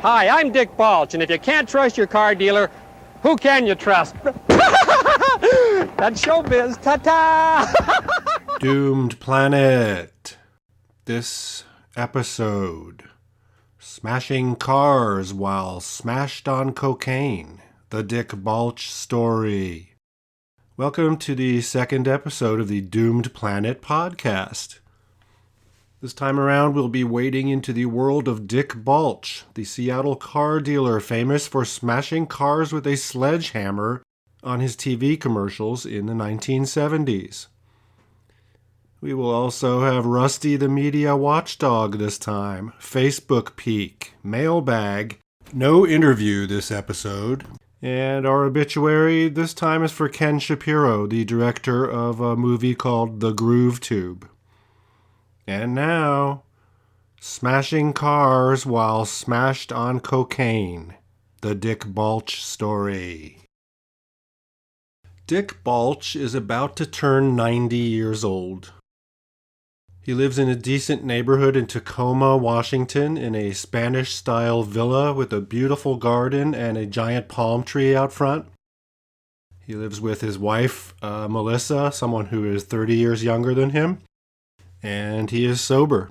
Hi, I'm Dick Balch, and if you can't trust your car dealer, who can you trust? That's showbiz. Ta-ta! Doomed Planet. This episode. Smashing cars while smashed on cocaine. The Dick Balch story. Welcome to the second episode of the Doomed Planet podcast. This time around, we'll be wading into the world of Dick Balch, the Seattle car dealer famous for smashing cars with a sledgehammer on his TV commercials in the 1970s. We will also have Rusty the Media Watchdog this time, Facebook peek, mailbag, no interview this episode, and our obituary this time is for Ken Shapiro, the director of a movie called The Groove Tube. And now, smashing cars while smashed on cocaine. The Dick Balch story. Dick Balch is about to turn 90 years old. He lives in a decent neighborhood in Tacoma, Washington, in a Spanish-style villa with a beautiful garden and a giant palm tree out front. He lives with his wife, Melissa, someone who is 30 years younger than him. And he is sober.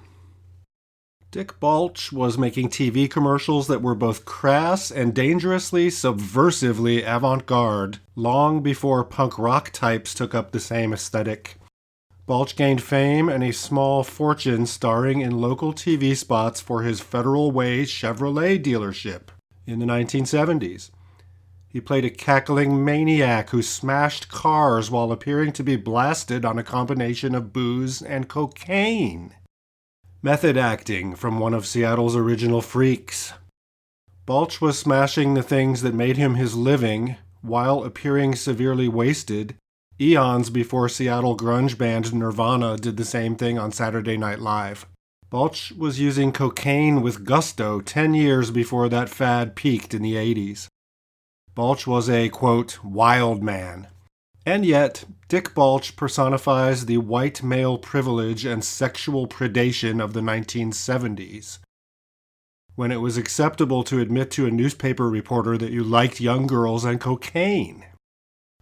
Dick Balch was making TV commercials that were both crass and dangerously, subversively avant-garde long before punk rock types took up the same aesthetic. Balch gained fame and a small fortune starring in local TV spots for his Federal Way Chevrolet dealership in the 1970s. He played a cackling maniac who smashed cars while appearing to be blasted on a combination of booze and cocaine. Method acting from one of Seattle's original freaks. Balch was smashing the things that made him his living while appearing severely wasted, eons before Seattle grunge band Nirvana did the same thing on Saturday Night Live. Balch was using cocaine with gusto 10 years before that fad peaked in the 80s. Balch was a, quote, wild man. And yet, Dick Balch personifies the white male privilege and sexual predation of the 1970s, when it was acceptable to admit to a newspaper reporter that you liked young girls and cocaine.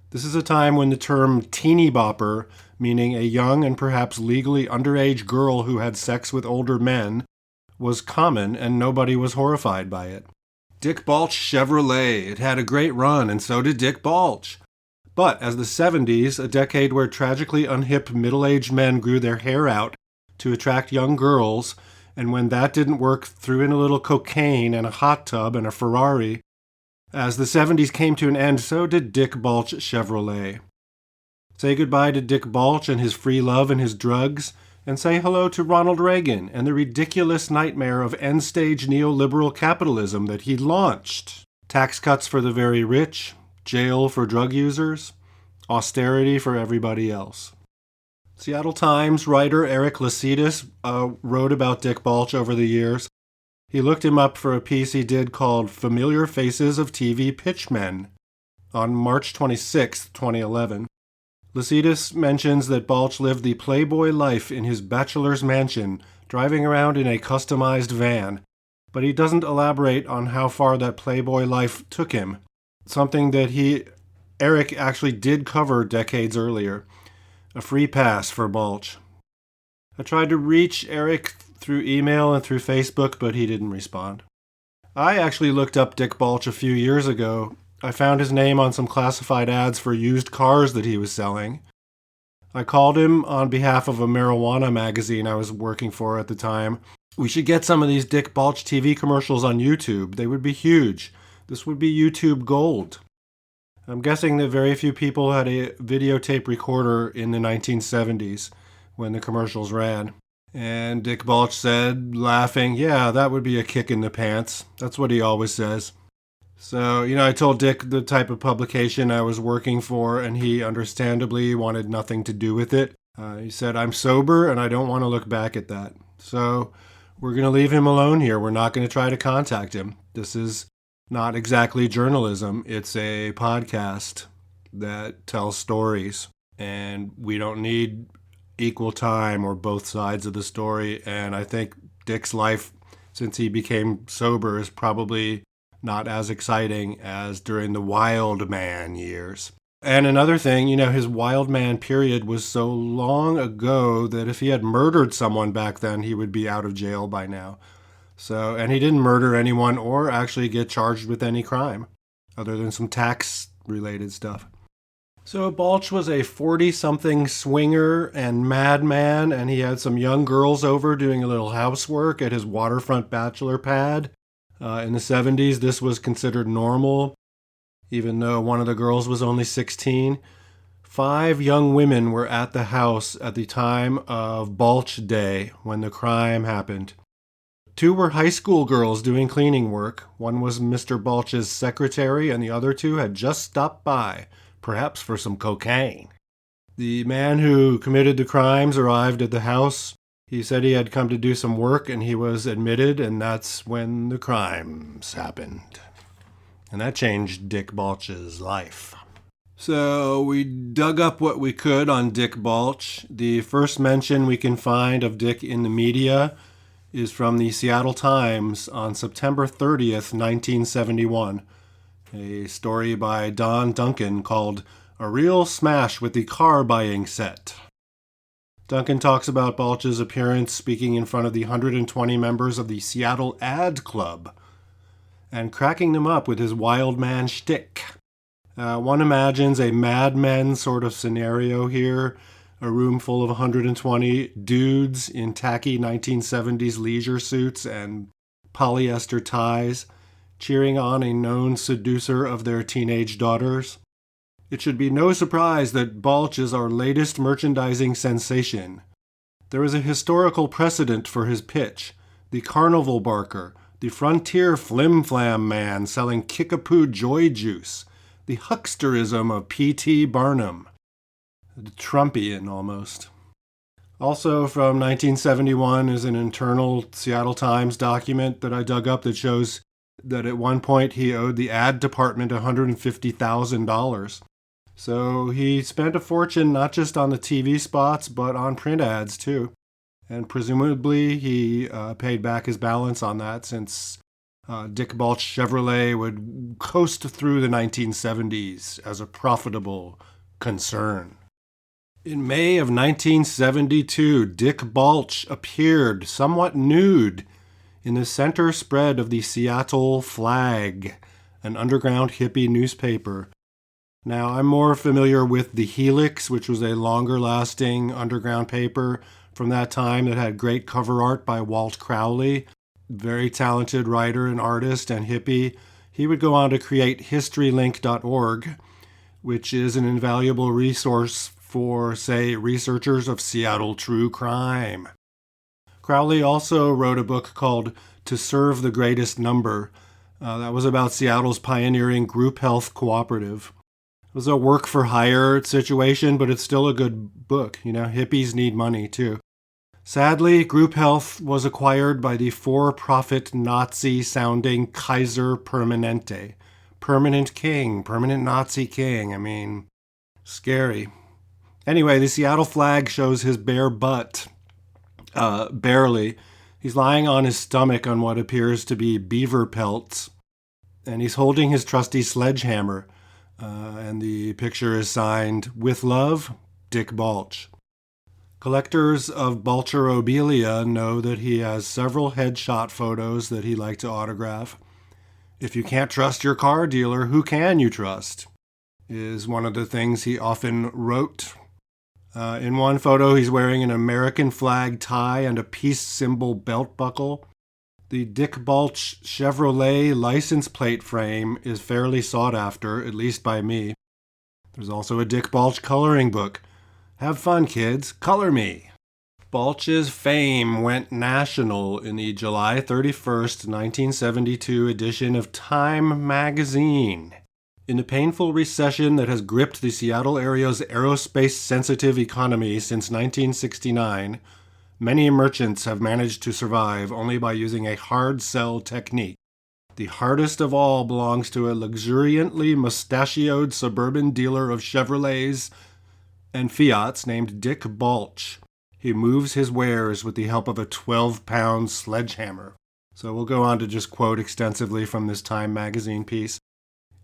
This is a time when the term teeny bopper, meaning a young and perhaps legally underage girl who had sex with older men, was common and nobody was horrified by it. Dick Balch Chevrolet. It had a great run, and so did Dick Balch. But as the 70s, a decade where tragically unhip middle-aged men grew their hair out to attract young girls, and when that didn't work, threw in a little cocaine and a hot tub and a Ferrari. As the 70s came to an end, so did Dick Balch Chevrolet. Say goodbye to Dick Balch and his free love and his drugs, and say hello to Ronald Reagan and the ridiculous nightmare of end-stage neoliberal capitalism that he launched. Tax cuts for the very rich, jail for drug users, austerity for everybody else. Seattle Times writer Eric Lasitas wrote about Dick Balch over the years. He looked him up for a piece he did called Familiar Faces of TV Pitchmen on March 26, 2011. Lasitas mentions that Balch lived the playboy life in his bachelor's mansion, driving around in a customized van, but he doesn't elaborate on how far that playboy life took him, something that Eric actually did cover decades earlier. A free pass for Balch. I tried to reach Eric through email and through Facebook, but he didn't respond. I actually looked up Dick Balch a few years ago. I found his name on some classified ads for used cars that he was selling. I called him on behalf of a marijuana magazine I was working for at the time. We should get some of these Dick Balch TV commercials on YouTube. They would be huge. This would be YouTube gold. I'm guessing that very few people had a videotape recorder in the 1970s when the commercials ran. And Dick Balch said, laughing, yeah, that would be a kick in the pants. That's what he always says. So, I told Dick the type of publication I was working for, and he understandably wanted nothing to do with it. He said, I'm sober, and I don't want to look back at that. So, we're going to leave him alone here. We're not going to try to contact him. This is not exactly journalism. It's a podcast that tells stories, and we don't need equal time or both sides of the story. And I think Dick's life since he became sober, is probably not as exciting as during the wild man years. And another thing, his wild man period was so long ago that if he had murdered someone back then, he would be out of jail by now. So, and he didn't murder anyone or actually get charged with any crime, other than some tax-related stuff. So Balch was a 40-something swinger and madman, and he had some young girls over doing a little housework at his waterfront bachelor pad. In the 70s, this was considered normal, even though one of the girls was only 16. 5 young women were at the house at the time of Balch Day when the crime happened. 2 were high school girls doing cleaning work. One was Mr. Balch's secretary, and the other 2 had just stopped by, perhaps for some cocaine. The man who committed the crimes arrived at the house. He said he had come to do some work, and he was admitted, and that's when the crimes happened. And that changed Dick Balch's life. So we dug up what we could on Dick Balch. The first mention we can find of Dick in the media is from the Seattle Times on September 30th, 1971. A story by Don Duncan called "A Real Smash with the Car Buying Set." Duncan talks about Balch's appearance speaking in front of the 120 members of the Seattle Ad Club and cracking them up with his wild man shtick. One imagines a Mad Men sort of scenario here, a room full of 120 dudes in tacky 1970s leisure suits and polyester ties, cheering on a known seducer of their teenage daughters. It should be no surprise that Balch is our latest merchandising sensation. There is a historical precedent for his pitch: the carnival barker, the frontier flim-flam man selling Kickapoo joy juice, the hucksterism of P.T. Barnum. Trumpian, almost. Also from 1971 is an internal Seattle Times document that I dug up that shows that at one point he owed the ad department $150,000. So he spent a fortune not just on the TV spots, but on print ads too. And presumably he paid back his balance on that, since Dick Balch Chevrolet would coast through the 1970s as a profitable concern. In May of 1972, Dick Balch appeared somewhat nude in the center spread of the Seattle Flag, an underground hippie newspaper. Now, I'm more familiar with the Helix, which was a longer-lasting underground paper from that time that had great cover art by Walt Crowley, very talented writer and artist and hippie. He would go on to create historylink.org, which is an invaluable resource for, say, researchers of Seattle true crime. Crowley also wrote a book called To Serve the Greatest Number. That was about Seattle's pioneering group health cooperative. It was a work-for-hire situation, but it's still a good book. Hippies need money, too. Sadly, group health was acquired by the for-profit Nazi-sounding Kaiser Permanente. Permanent king, permanent Nazi king. Scary. Anyway, the Seattle flag shows his bare butt. Barely. He's lying on his stomach on what appears to be beaver pelts. And he's holding his trusty sledgehammer. And the picture is signed, "With love, Dick Balch." Collectors of Balcherobilia know that he has several headshot photos that he'd like to autograph. "If you can't trust your car dealer, who can you trust?" is one of the things he often wrote. In one photo, he's wearing an American flag tie and a peace symbol belt buckle. The Dick Balch Chevrolet license plate frame is fairly sought after, at least by me. There's also a Dick Balch coloring book. Have fun, kids. Color me. Balch's fame went national in the July 31st, 1972 edition of Time magazine. In the painful recession that has gripped the Seattle area's aerospace-sensitive economy since 1969, many merchants have managed to survive only by using a hard sell technique. The hardest of all belongs to a luxuriantly mustachioed suburban dealer of Chevrolets and Fiats named Dick Balch. He moves his wares with the help of a 12-pound sledgehammer. So we'll go on to just quote extensively from this Time magazine piece.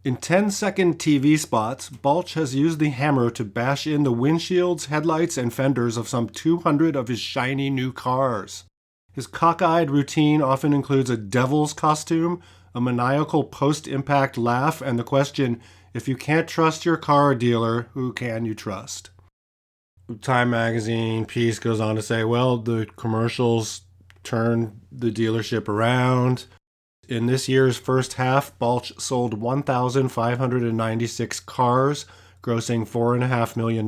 In 10-second TV spots, Balch has used the hammer to bash in the windshields, headlights, and fenders of some 200 of his shiny new cars. His cockeyed routine often includes a devil's costume, a maniacal post-impact laugh, and the question, if you can't trust your car dealer, who can you trust? Time magazine piece goes on to say, well, the commercials turned the dealership around. In this year's first half, Balch sold 1,596 cars, grossing $4.5 million.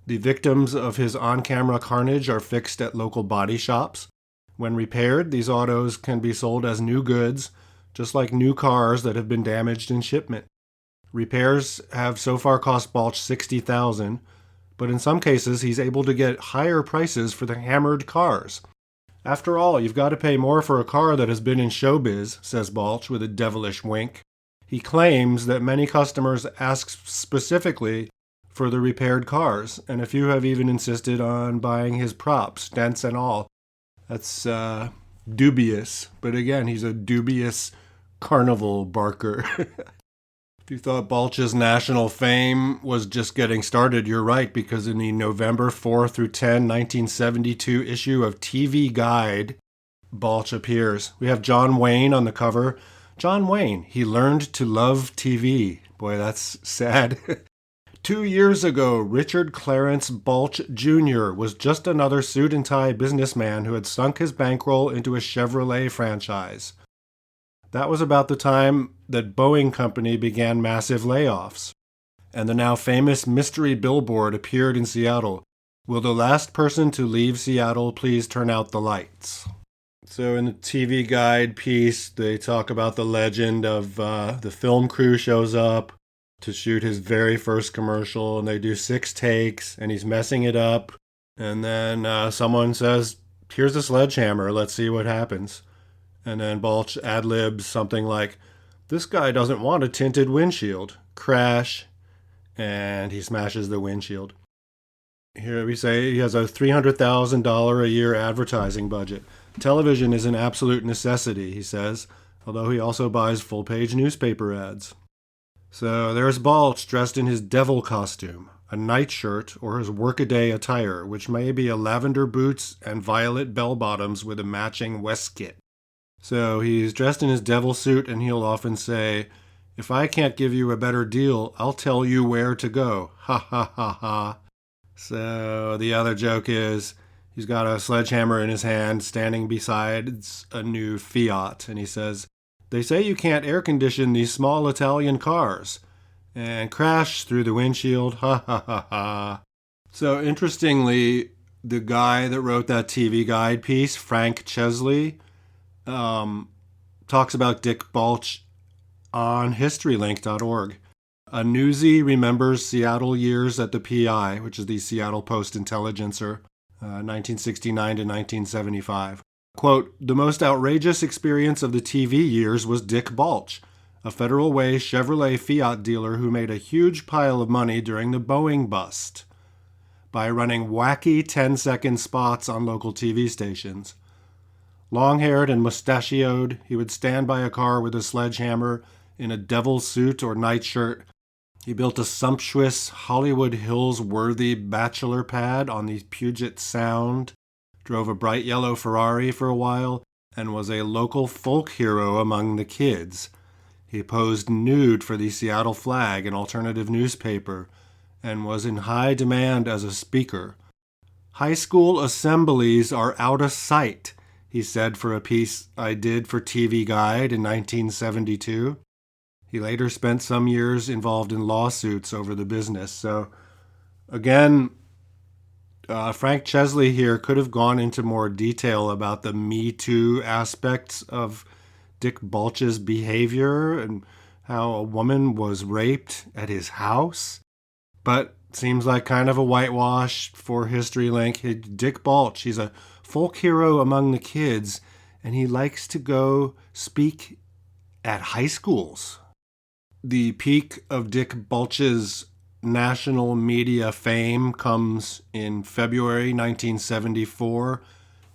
The victims of his on-camera carnage are fixed at local body shops. When repaired, these autos can be sold as new goods, just like new cars that have been damaged in shipment. Repairs have so far cost Balch $60,000, but in some cases he's able to get higher prices for the hammered cars. After all, you've got to pay more for a car that has been in showbiz, says Balch with a devilish wink. He claims that many customers ask specifically for the repaired cars, and a few have even insisted on buying his props, dents and all. That's dubious, but again, he's a dubious carnival barker. If you thought Balch's national fame was just getting started, you're right, because in the November 4 through 10, 1972 issue of TV Guide, Balch appears. We have John Wayne on the cover. John Wayne, he learned to love TV. Boy, that's sad. 2 years ago, Richard Clarence Balch Jr. was just another suit and tie businessman who had sunk his bankroll into a Chevrolet franchise. That was about the time that Boeing Company began massive layoffs, and the now famous mystery billboard appeared in Seattle. Will the last person to leave Seattle please turn out the lights? So in the TV Guide piece, they talk about the legend of the film crew shows up to shoot his very first commercial, and they do 6 takes, and he's messing it up, and then someone says, here's a sledgehammer, let's see what happens. And then Balch ad-libs something like, this guy doesn't want a tinted windshield. Crash. And he smashes the windshield. Here we say he has a $300,000 a year advertising budget. Television is an absolute necessity, he says, although he also buys full-page newspaper ads. So there's Balch dressed in his devil costume, a nightshirt or his workaday attire, which may be a lavender boots and violet bell-bottoms with a matching waistcoat. So he's dressed in his devil suit, and he'll often say, if I can't give you a better deal, I'll tell you where to go. Ha ha ha ha. So the other joke is he's got a sledgehammer in his hand standing beside a new Fiat, and he says, they say you can't air condition these small Italian cars. And crash through the windshield. Ha ha ha ha. So interestingly, the guy that wrote that TV Guide piece, Frank Chesley, talks about Dick Balch on historylink.org. A newsie remembers Seattle years at the PI, which is the Seattle Post-Intelligencer, 1969 to 1975. Quote, the most outrageous experience of the TV years was Dick Balch, a Federal Way Chevrolet Fiat dealer who made a huge pile of money during the Boeing bust by running wacky 10-second spots on local TV stations. Long-haired and mustachioed, he would stand by a car with a sledgehammer in a devil suit or nightshirt. He built a sumptuous Hollywood Hills-worthy bachelor pad on the Puget Sound, drove a bright yellow Ferrari for a while, and was a local folk hero among the kids. He posed nude for the Seattle Flag, an alternative newspaper, and was in high demand as a speaker. High school assemblies are out of sight, he said for a piece I did for TV Guide in 1972. He later spent some years involved in lawsuits over the business. So, again, Frank Chesley here could have gone into more detail about the Me Too aspects of Dick Balch's behavior and how a woman was raped at his house. But seems like kind of a whitewash for History Link. Dick Balch, he's a folk hero among the kids, and he likes to go speak at high schools. The peak of Dick Balch's national media fame comes in February 1974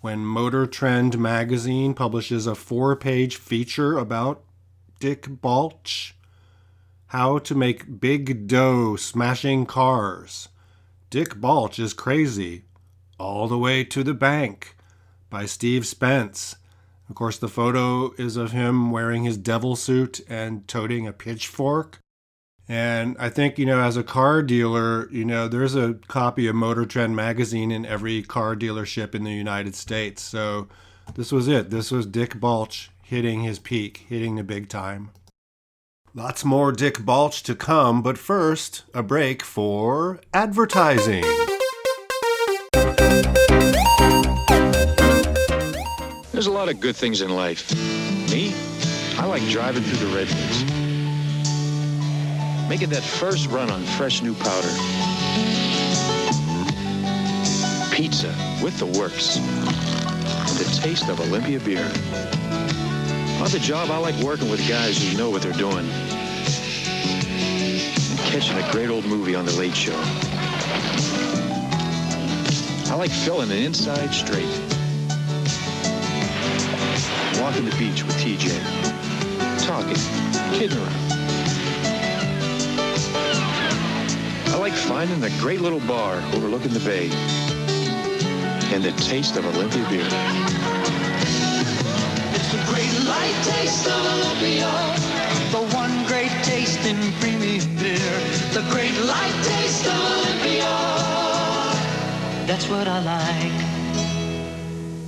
when Motor Trend magazine publishes a 4-page feature about Dick Balch. How to make big dough smashing cars. Dick Balch is crazy. All the way to the bank by Steve Spence. Of course, the photo is of him wearing his devil suit and toting a pitchfork. And I think, as a car dealer, there's a copy of Motor Trend magazine in every car dealership in the United States. So this was it. This was Dick Balch hitting his peak, hitting the big time. Lots more Dick Balch to come, but first, a break for advertising. There's a lot of good things in life. Me, I like driving through the redwoods. Making that first run on fresh new powder. Pizza with the works. And the taste of Olympia beer. On the job, I like working with guys who know what they're doing. And catching a great old movie on the Late Show. I like filling an inside straight. Walking the beach with TJ. Talking, kidding around. I like finding a great little bar overlooking the bay. And the taste of Olympia beer. It's the great light taste of Olympia. The one great taste in premium beer. The great light taste of Olympia. That's what I like.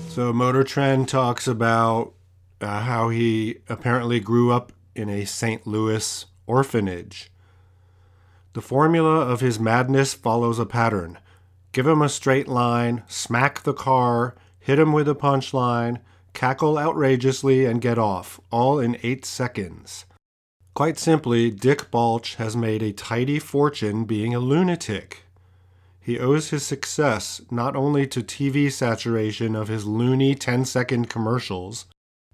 So Motor Trend talks about how he apparently grew up in a St. Louis orphanage. The formula of his madness follows a pattern. Give him a straight line, smack the car, hit him with a punchline, cackle outrageously, and get off, all in 8 seconds. Quite simply, Dick Balch has made a tidy fortune being a lunatic. He owes his success not only to TV saturation of his loony 10-second commercials,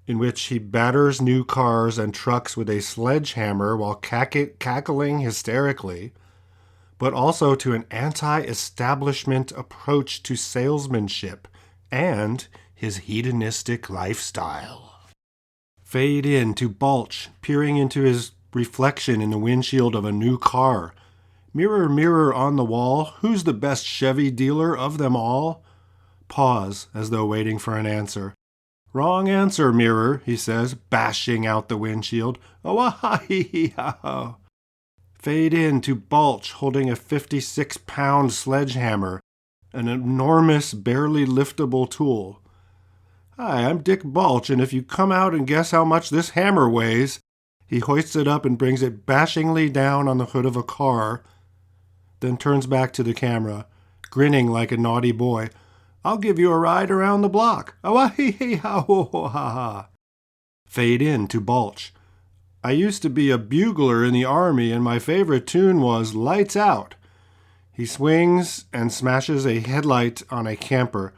in which he batters new cars and trucks with a sledgehammer while cackling hysterically, but also to an anti-establishment approach to salesmanship and his hedonistic lifestyle. Fade in to Balch, peering into his reflection in the windshield of a new car. Mirror, mirror on the wall, who's the best Chevy dealer of them all? Pause, as though waiting for an answer. Wrong answer, mirror, he says, bashing out the windshield. Oh, fade in to Balch holding a 56-pound sledgehammer, an enormous, barely liftable tool. Hi, I'm Dick Balch, and if you come out and guess how much this hammer weighs, he hoists it up and brings it bashingly down on the hood of a car, then turns back to the camera, grinning like a naughty boy. I'll give you a ride around the block. Oh, Fade in to Balch. I used to be a bugler in the army, and my favorite tune was Lights Out. He swings and smashes a headlight on a camper.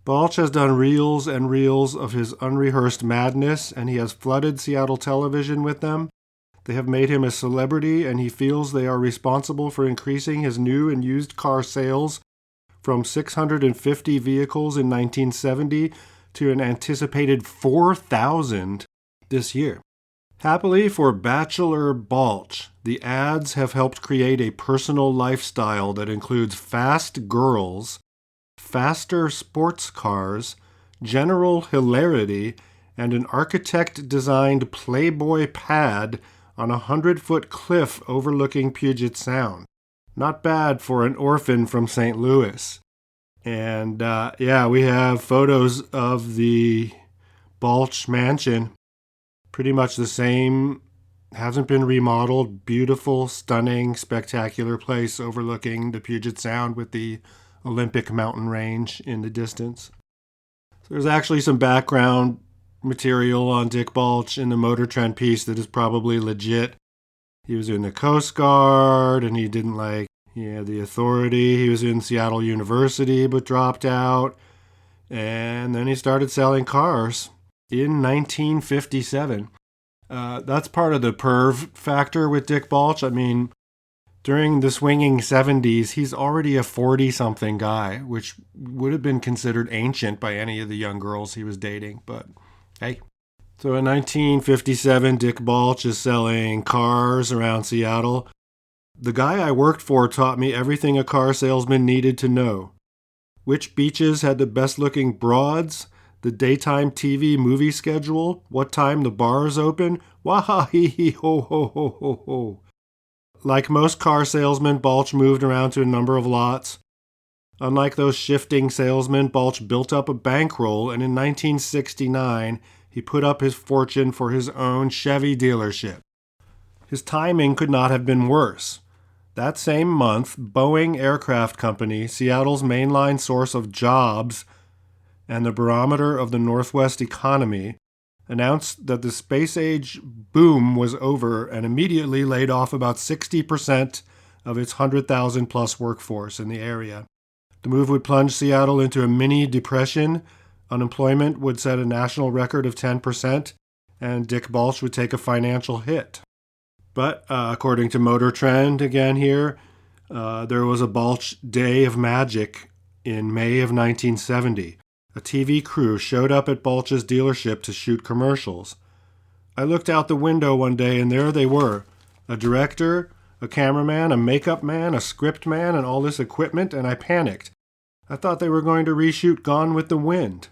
Balch has done reels and reels of his unrehearsed madness, and he has flooded Seattle television with them. They have made him a celebrity, and he feels they are responsible for increasing his new and used car sales from 650 vehicles in 1970 to an anticipated 4,000 this year. Happily for Bachelor Balch, the ads have helped create a personal lifestyle that includes fast girls, faster sports cars, general hilarity, and an architect-designed Playboy pad on a 100-foot cliff overlooking Puget Sound. Not bad for an orphan from St. Louis. And we have photos of the Balch mansion. Pretty much the same, hasn't been remodeled. Beautiful, stunning, spectacular place overlooking the Puget Sound with the Olympic mountain range in the distance. So there's actually some background material on Dick Balch in the Motor Trend piece that is probably legit. He was in the Coast Guard and he didn't like the authority. He was in Seattle University but dropped out. And then he started selling cars in 1957. That's part of the perv factor with Dick Balch. I mean, During the swinging 70s, he's already a 40-something guy, which would have been considered ancient by any of the young girls he was dating, but hey. So in 1957, Dick Balch is selling cars around Seattle. The guy I worked for taught me everything a car salesman needed to know. Which beaches had the best-looking broads, the daytime TV movie schedule, what time the bars open, wah-ha-hee-hee-ho-ho-ho-ho-ho. Like most car salesmen, Balch moved around to a number of lots. Unlike those shifting salesmen, Balch built up a bankroll, and in 1969, he put up his fortune for his own Chevy dealership. His timing could not have been worse. That same month, Boeing Aircraft Company, Seattle's mainline source of jobs and the barometer of the Northwest economy, announced that the space-age boom was over and immediately laid off about 60% of its 100,000-plus workforce in the area. The move would plunge Seattle into a mini-depression, unemployment would set a national record of 10%, and Dick Balch would take a financial hit. But according to Motor Trend again here, there was a Balch Day of Magic in May of 1970. A TV crew showed up at Balch's dealership to shoot commercials. I looked out the window one day and there they were, a director, a cameraman, a makeup man, a script man, and all this equipment, and I panicked. I thought they were going to reshoot Gone with the Wind.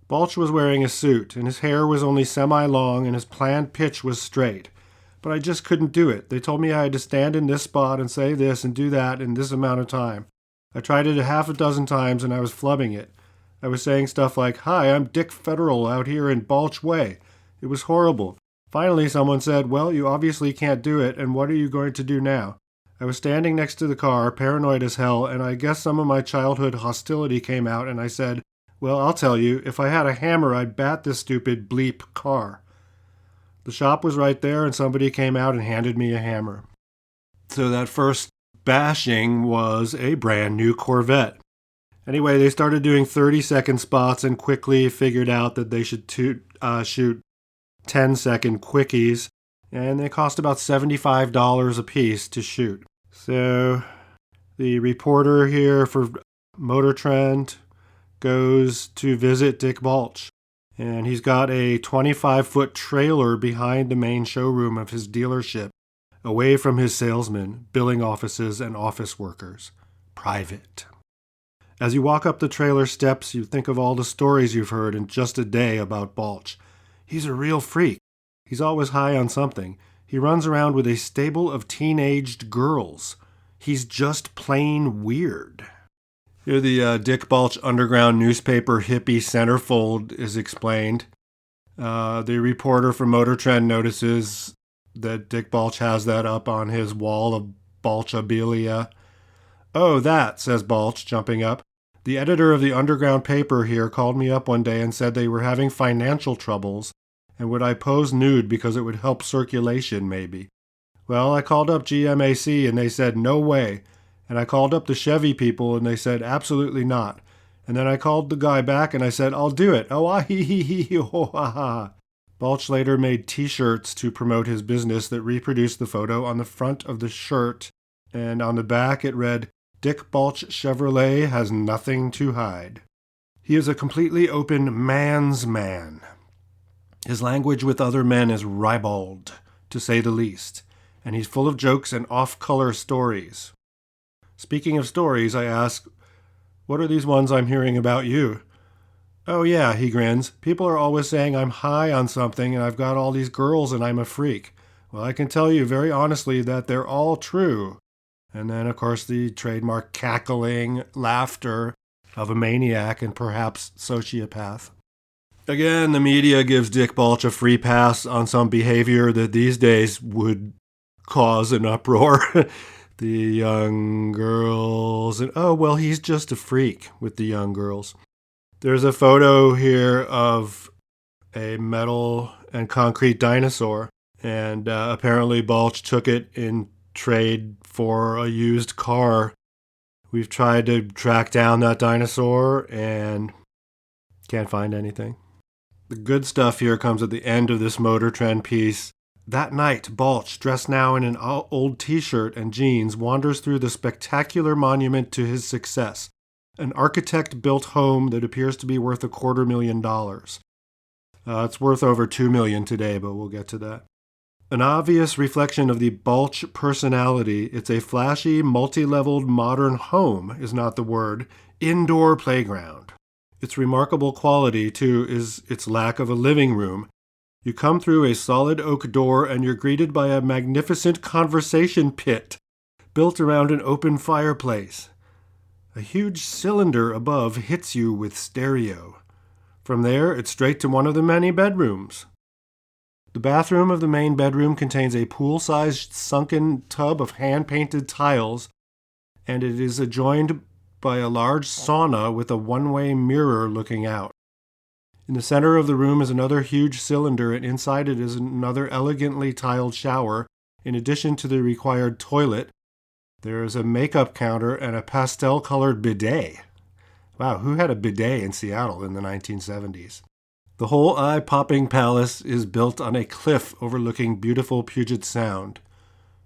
Balch was wearing a suit, and his hair was only semi-long, and his planned pitch was straight. But I just couldn't do it. They told me I had to stand in this spot and say this and do that in this amount of time. I tried it a half a dozen times, and I was flubbing it. I was saying stuff like, "Hi, I'm Dick Federal out here in Balch Way." It was horrible. Finally, someone said, "Well, you obviously can't do it, and what are you going to do now?" I was standing next to the car, paranoid as hell, and I guess some of my childhood hostility came out, and I said, "Well, I'll tell you, if I had a hammer, I'd bat this stupid bleep car." The shop was right there, and somebody came out and handed me a hammer. So that first bashing was a brand new Corvette. Anyway, they started doing 30-second spots and quickly figured out that they should shoot 10-second quickies, and they cost about $75 a piece to shoot. So the reporter here for Motor Trend goes to visit Dick Balch, and he's got a 25-foot trailer behind the main showroom of his dealership, away from his salesmen, billing offices, and office workers. Private. As you walk up the trailer steps, you think of all the stories you've heard in just a day about Balch. He's a real freak. He's always high on something. He runs around with a stable of teenaged girls. He's just plain weird. Here the Dick Balch Underground newspaper hippie centerfold is explained. The reporter from Motor Trend notices that Dick Balch has that up on his wall of Balchabilia. "Oh, that," says Balch, jumping up. "The editor of the underground paper here called me up one day and said they were having financial troubles, and would I pose nude because it would help circulation, maybe. Well, I called up GMAC and they said no way, and I called up the Chevy people and they said absolutely not. And then I called the guy back and I said, I'll do it. Oh, ah-hee-hee-hee-ho, ha-ha." Balch later made t-shirts to promote his business that reproduced the photo on the front of the shirt, and on the back it read, "Dick Balch Chevrolet has nothing to hide." He is a completely open man's man. His language with other men is ribald, to say the least, and he's full of jokes and off-color stories. Speaking of stories, I ask, "What are these ones I'm hearing about you?" "Oh yeah," he grins, "people are always saying I'm high on something and I've got all these girls and I'm a freak. Well, I can tell you very honestly that they're all true." And then, of course, the trademark cackling laughter of a maniac and perhaps sociopath. Again, the media gives Dick Balch a free pass on some behavior that these days would cause an uproar. The young girls, and oh, well, he's just a freak with the young girls. There's a photo here of a metal and concrete dinosaur, and apparently Balch took it in trade for a used car. We've tried to track down that dinosaur and can't find anything. The good stuff here comes at the end of this Motor Trend piece. That night, Balch, dressed now in an old t-shirt and jeans, wanders through the spectacular monument to his success, an architect-built home that appears to be worth $250,000. It's worth over $2 million today, but we'll get to that. An obvious reflection of the Balch personality, it's a flashy, multi-leveled modern home, is not the word, indoor playground. Its remarkable quality, too, is its lack of a living room. You come through a solid oak door and you're greeted by a magnificent conversation pit built around an open fireplace. A huge cylinder above hits you with stereo. From there, it's straight to one of the many bedrooms. The bathroom of the main bedroom contains a pool-sized sunken tub of hand-painted tiles, and it is adjoined by a large sauna with a one-way mirror looking out. In the center of the room is another huge cylinder, and inside it is another elegantly tiled shower. In addition to the required toilet, there is a makeup counter and a pastel-colored bidet. Wow, who had a bidet in Seattle in the 1970s? The whole eye-popping palace is built on a cliff overlooking beautiful Puget Sound.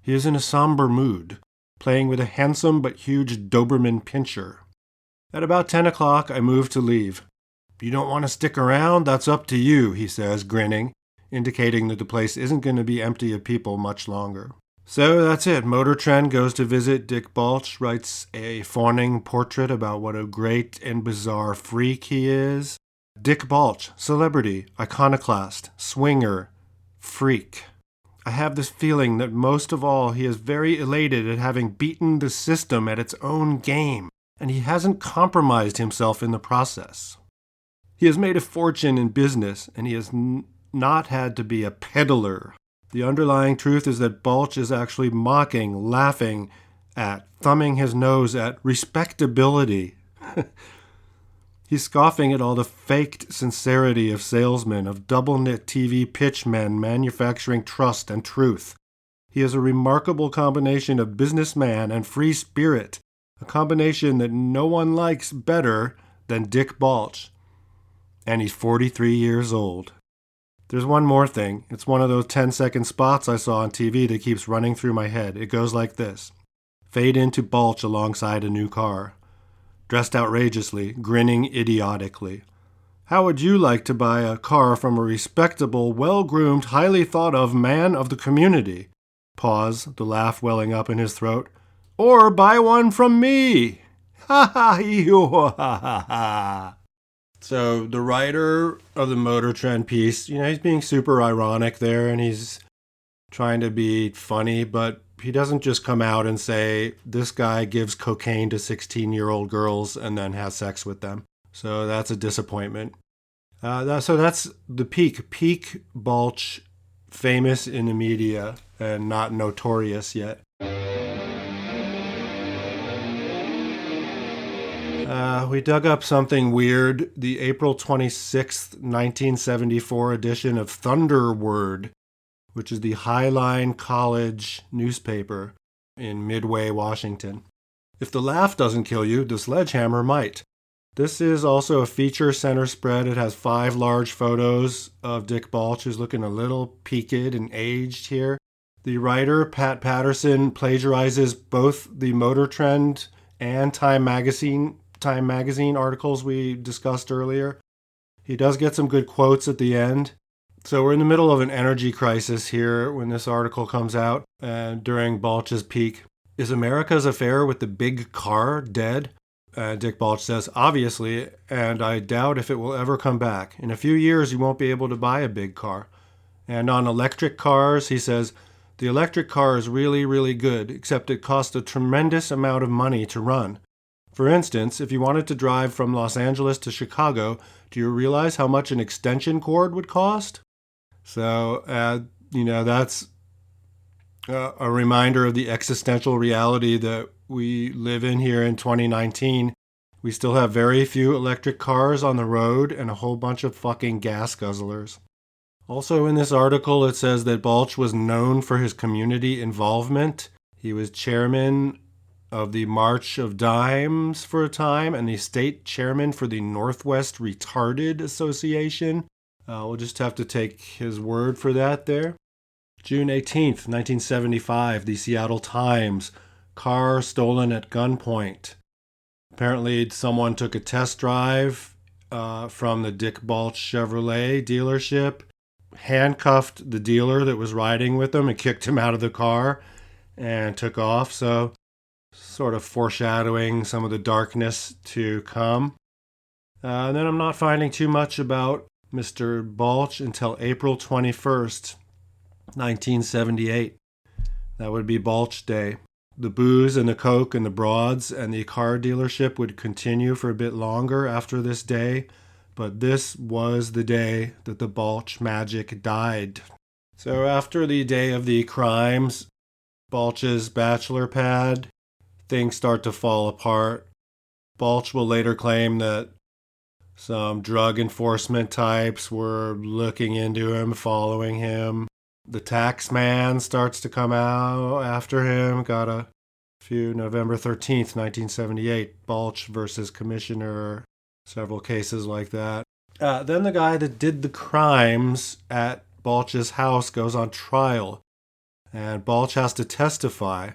He is in a somber mood, playing with a handsome but huge Doberman pinscher. At about 10 o'clock, I move to leave. "You don't want to stick around? That's up to you," he says, grinning, indicating that the place isn't going to be empty of people much longer. So that's it. Motor Trend goes to visit Dick Balch, writes a fawning portrait about what a great and bizarre freak he is. Dick Balch, celebrity, iconoclast, swinger, freak. I have this feeling that most of all he is very elated at having beaten the system at its own game, and he hasn't compromised himself in the process. He has made a fortune in business, and he has not had to be a peddler. The underlying truth is that Balch is actually mocking, laughing at, thumbing his nose at respectability. He's scoffing at all the faked sincerity of salesmen, of double-knit TV pitchmen manufacturing trust and truth. He is a remarkable combination of businessman and free spirit, a combination that no one likes better than Dick Balch. And he's 43 years old. There's one more thing. It's one of those 10-second spots I saw on TV that keeps running through my head. It goes like this. Fade into Balch alongside a new car. Dressed outrageously, grinning idiotically. How would you like to buy a car from a respectable, well-groomed, highly thought-of man of the community? Pause, the laugh welling up in his throat. Or buy one from me! Ha ha ha ha ha. So the writer of the Motor Trend piece, he's being super ironic there, and he's trying to be funny, but he doesn't just come out and say, this guy gives cocaine to 16-year-old girls and then has sex with them. So that's a disappointment. So that's the peak Balch, famous in the media and not notorious yet. We dug up something weird, the April 26th, 1974 edition of Thunderword, which is the Highline College newspaper in Midway, Washington. If the laugh doesn't kill you, the sledgehammer might. This is also a feature center spread. It has 5 large photos of Dick Balch, who's looking a little peaked and aged here. The writer, Pat Patterson, plagiarizes both the Motor Trend and Time Magazine articles we discussed earlier. He does get some good quotes at the end. So we're in the middle of an energy crisis here when this article comes out during Balch's peak. Is America's affair with the big car dead? Dick Balch says, obviously, and I doubt if it will ever come back. In a few years, you won't be able to buy a big car. And on electric cars, he says, the electric car is really, really good, except it costs a tremendous amount of money to run. For instance, if you wanted to drive from Los Angeles to Chicago, do you realize how much an extension cord would cost? So, that's a reminder of the existential reality that we live in here in 2019. We still have very few electric cars on the road and a whole bunch of fucking gas guzzlers. Also in this article, it says that Balch was known for his community involvement. He was chairman of the March of Dimes for a time and the state chairman for the Northwest Retarded Association. We'll just have to take his word for that there. June 18th, 1975, the Seattle Times. Car stolen at gunpoint. Apparently, someone took a test drive from the Dick Balch Chevrolet dealership, handcuffed the dealer that was riding with them and kicked him out of the car and took off. So, sort of foreshadowing some of the darkness to come. And then I'm not finding too much about Mr. Balch until April 21st, 1978. That would be Balch Day. The booze and the coke and the broads and the car dealership would continue for a bit longer after this day, but this was the day that the Balch magic died. So after the day of the crimes, Balch's bachelor pad, things start to fall apart. Balch will later claim that some drug enforcement types were looking into him, following him. The tax man starts to come out after him. Got a few. November 13th, 1978. Balch versus Commissioner. Several cases like that. Then the guy that did the crimes at Balch's house goes on trial. And Balch has to testify.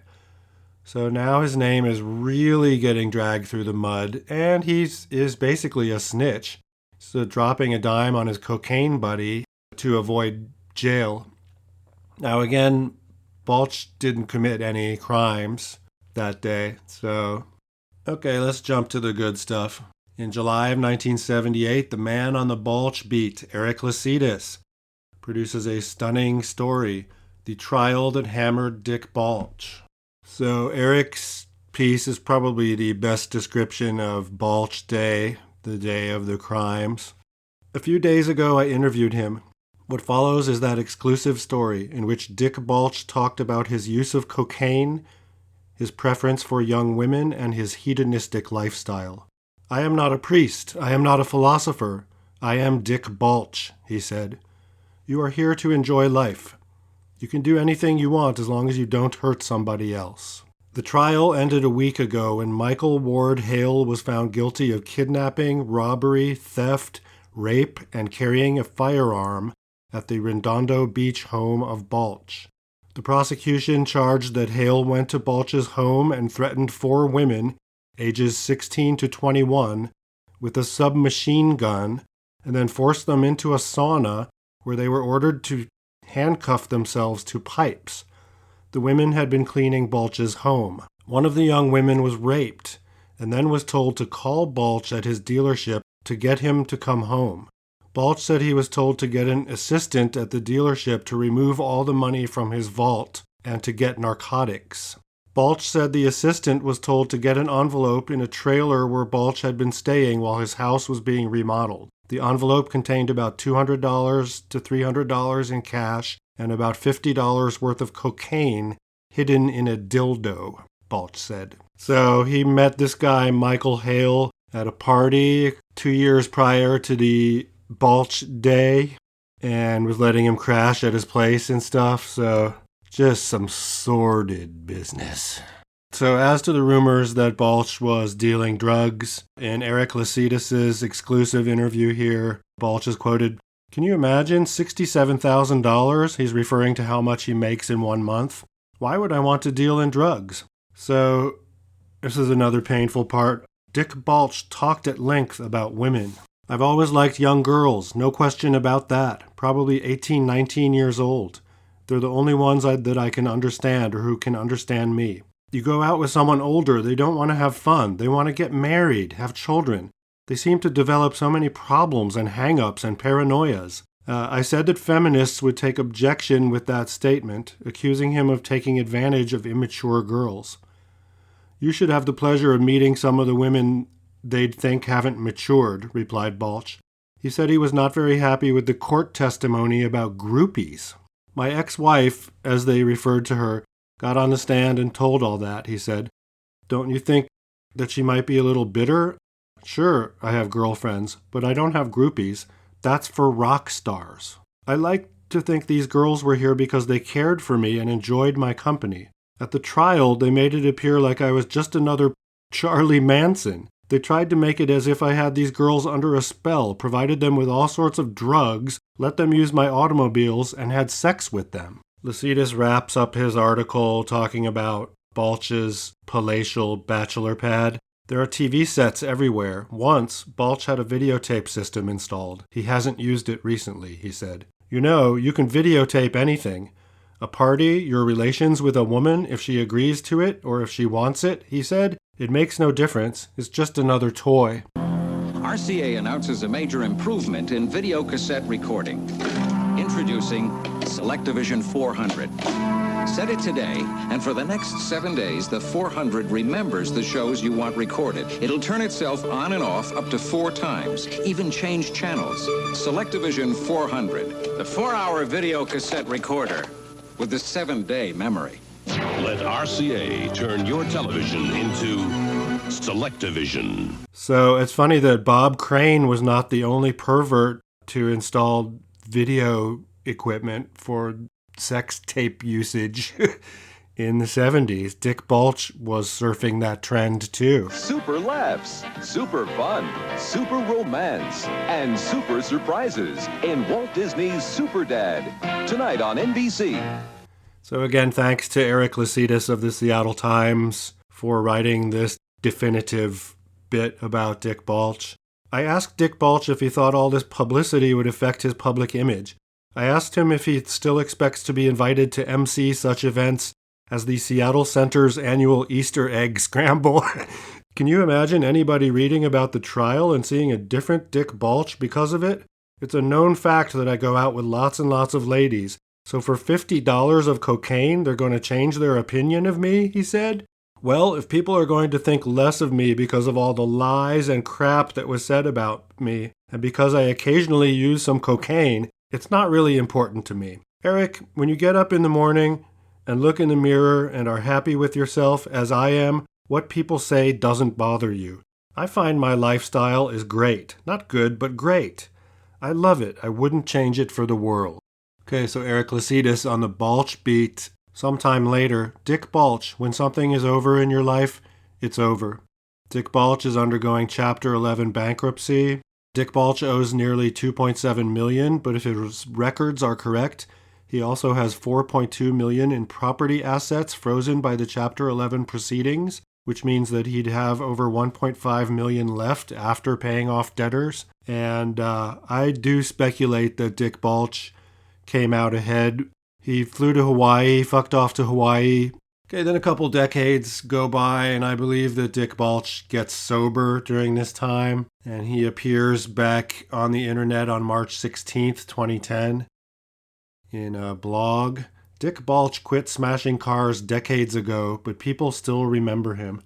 So now his name is really getting dragged through the mud. And he is basically a snitch. So dropping a dime on his cocaine buddy to avoid jail. Now again, Balch didn't commit any crimes that day, so... Okay, let's jump to the good stuff. In July of 1978, the man on the Balch beat, Eric Lasitas, produces a stunning story, The Trial That Hammered Dick Balch. So Eric's piece is probably the best description of Balch Day, the day of the crimes. A few days ago, I interviewed him. What follows is that exclusive story in which Dick Balch talked about his use of cocaine, his preference for young women, and his hedonistic lifestyle. I am not a priest. I am not a philosopher. I am Dick Balch, he said. You are here to enjoy life. You can do anything you want as long as you don't hurt somebody else. The trial ended a week ago when Michael Ward Hale was found guilty of kidnapping, robbery, theft, rape, and carrying a firearm at the Redondo Beach home of Balch. The prosecution charged that Hale went to Balch's home and threatened 4 women, ages 16 to 21, with a submachine gun, and then forced them into a sauna where they were ordered to handcuff themselves to pipes. The women had been cleaning Balch's home. One of the young women was raped, and then was told to call Balch at his dealership to get him to come home. Balch said he was told to get an assistant at the dealership to remove all the money from his vault and to get narcotics. Balch said the assistant was told to get an envelope in a trailer where Balch had been staying while his house was being remodeled. The envelope contained about $200 to $300 in cash and about $50 worth of cocaine hidden in a dildo, Balch said. So he met this guy, Michael Hale, at a party 2 years prior to the Balch Day and was letting him crash at his place and stuff. So just some sordid business. So as to the rumors that Balch was dealing drugs, in Eric Lasitas' exclusive interview here, Balch is quoted, "Can you imagine $67,000? He's referring to how much he makes in 1 month. Why would I want to deal in drugs?" So this is another painful part. Dick Balch talked at length about women. "I've always liked young girls, no question about that. Probably 18, 19 years old. They're the only ones that I can understand or who can understand me. You go out with someone older, they don't want to have fun. They want to get married, have children. They seem to develop so many problems and hang-ups and paranoias. I said that feminists would take objection with that statement, accusing him of taking advantage of immature girls. You should have the pleasure of meeting some of the women they'd think haven't matured," replied Balch. He said he was not very happy with the court testimony about groupies. "My ex-wife, as they referred to her, got on the stand and told all that," he said. "Don't you think that she might be a little bitter? Sure, I have girlfriends, but I don't have groupies. That's for rock stars. I like to think these girls were here because they cared for me and enjoyed my company. At the trial, they made it appear like I was just another Charlie Manson. They tried to make it as if I had these girls under a spell, provided them with all sorts of drugs, let them use my automobiles, and had sex with them." Lycidas wraps up his article talking about Balch's palatial bachelor pad. There are TV sets everywhere. Once, Balch had a videotape system installed. He hasn't used it recently, he said. You know, you can videotape anything. A party, your relations with a woman, if she agrees to it or if she wants it, he said. It makes no difference. It's just another toy. RCA announces a major improvement in video cassette recording. Introducing Selectavision 400. Set it today, and for the next 7 days, the 400 remembers the shows you want recorded. It'll turn itself on and off up to 4 times, even change channels. Selectavision 400, the 4-hour video cassette recorder with the 7-day memory. Let RCA turn your television into Selectavision. So it's funny that Bob Crane was not the only pervert to install video equipment for sex tape usage in the 70s. Dick Balch was surfing that trend too. Super laughs, super fun, super romance, and super surprises in Walt Disney's Super Dad, tonight on NBC. So again, thanks to Eric Lycidas of the Seattle Times for writing this definitive bit about Dick Balch. I asked Dick Balch if he thought all this publicity would affect his public image. I asked him if he still expects to be invited to MC such events as the Seattle Center's annual Easter egg scramble. Can you imagine anybody reading about the trial and seeing a different Dick Balch because of it? It's a known fact that I go out with lots and lots of ladies. So for $50 of cocaine, they're going to change their opinion of me, he said. Well, if people are going to think less of me because of all the lies and crap that was said about me, and because I occasionally use some cocaine, it's not really important to me. Eric, when you get up in the morning and look in the mirror and are happy with yourself as I am, what people say doesn't bother you. I find my lifestyle is great. Not good, but great. I love it. I wouldn't change it for the world. Okay, so Eric Lycidas on the Balch beat. Sometime later, Dick Balch, when something is over in your life, it's over. Dick Balch is undergoing Chapter 11 bankruptcy. Dick Balch owes nearly $2.7 million, but if his records are correct, he also has $4.2 million in property assets frozen by the Chapter 11 proceedings, which means that he'd have over $1.5 million left after paying off debtors. And I do speculate that Dick Balch came out ahead. He flew to Hawaii, fucked off to Hawaii. Okay, then a couple decades go by, and I believe that Dick Balch gets sober during this time, and he appears back on the internet on March 16th, 2010, in a blog. Dick Balch quit smashing cars decades ago, but people still remember him.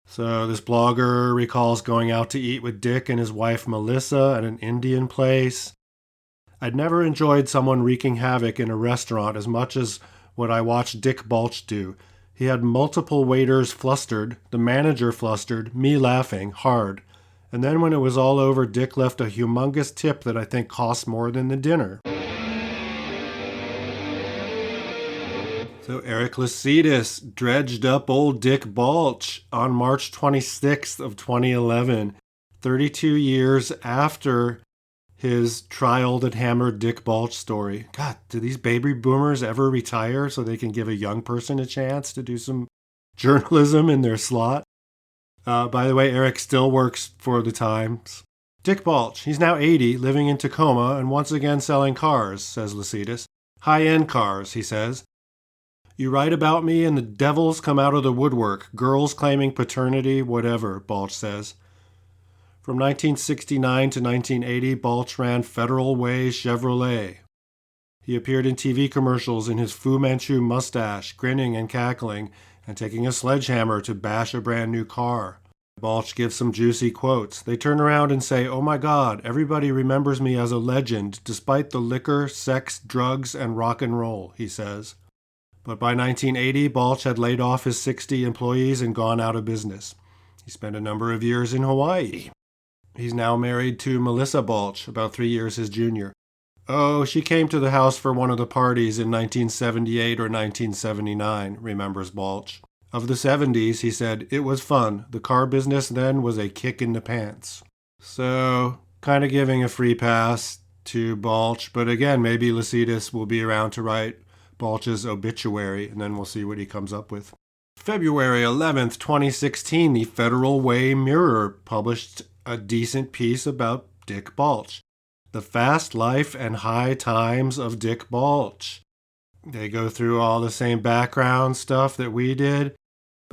So this blogger recalls going out to eat with Dick and his wife Melissa at an Indian place. I'd never enjoyed someone wreaking havoc in a restaurant as much as what I watched Dick Balch do. He had multiple waiters flustered, the manager flustered, me laughing hard. And then when it was all over, Dick left a humongous tip that I think cost more than the dinner. So Eric Lycidas dredged up old Dick Balch on March 26th of 2011, 32 years after his trial that hammered Dick Balch story. God, do these baby boomers ever retire so they can give a young person a chance to do some journalism in their slot? By the way, Eric still works for the Times. Dick Balch, he's now 80, living in Tacoma, and once again selling cars, says Lycidas. High-end cars, he says. You write about me and the devils come out of the woodwork, girls claiming paternity, whatever, Balch says. From 1969 to 1980, Balch ran Federal Way Chevrolet. He appeared in TV commercials in his Fu Manchu mustache, grinning and cackling, and taking a sledgehammer to bash a brand new car. Balch gives some juicy quotes. They turn around and say, "Oh my God, everybody remembers me as a legend, despite the liquor, sex, drugs, and rock and roll," he says. But by 1980, Balch had laid off his 60 employees and gone out of business. He spent a number of years in Hawaii. He's now married to Melissa Balch, about 3 years his junior. Oh, she came to the house for one of the parties in 1978 or 1979, remembers Balch. Of the 70s, he said, it was fun. The car business then was a kick in the pants. So, kind of giving a free pass to Balch, but again, maybe Lycidas will be around to write Balch's obituary, and then we'll see what he comes up with. February 11th, 2016, the Federal Way Mirror published a decent piece about Dick Balch. The Fast Life and High Times of Dick Balch. They go through all the same background stuff that we did.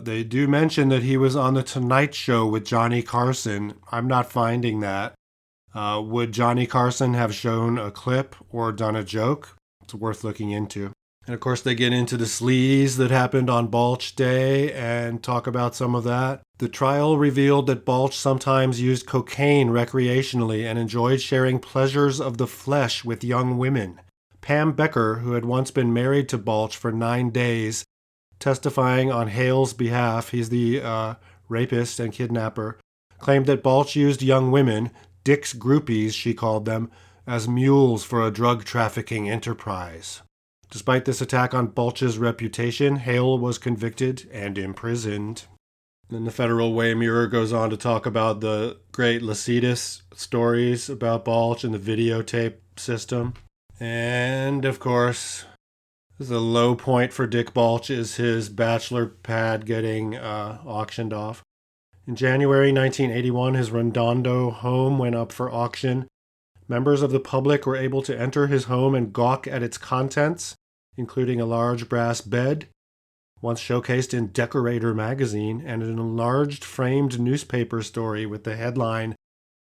They do mention that he was on The Tonight Show with Johnny Carson. I'm not finding that. Would Johnny Carson have shown a clip or done a joke? It's worth looking into. And of course they get into the sleaze that happened on Balch Day and talk about some of that. The trial revealed that Balch sometimes used cocaine recreationally and enjoyed sharing pleasures of the flesh with young women. Pam Becker, who had once been married to Balch for 9 days, testifying on Hale's behalf, he's the rapist and kidnapper, claimed that Balch used young women, Dick's groupies she called them, as mules for a drug trafficking enterprise. Despite this attack on Balch's reputation, Hale was convicted and imprisoned. Then the Federal Way Mirror goes on to talk about the great Lacetus stories about Balch and the videotape system. And, of course, the low point for Dick Balch is his bachelor pad getting auctioned off. In January 1981, his Redondo home went up for auction. Members of the public were able to enter his home and gawk at its contents, including a large brass bed, once showcased in Decorator magazine, and an enlarged framed newspaper story with the headline,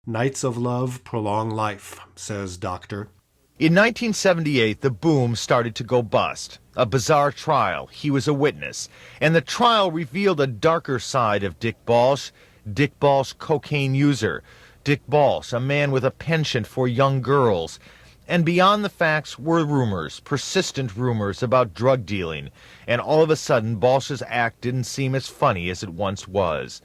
"Knights of Love Prolong Life," says Doctor. In 1978, the boom started to go bust. A bizarre trial. He was a witness. And the trial revealed a darker side of Dick Balch. Dick Balch, cocaine user. Dick Balch, a man with a penchant for young girls. And beyond the facts were rumors, persistent rumors about drug dealing. And all of a sudden, Balch's act didn't seem as funny as it once was.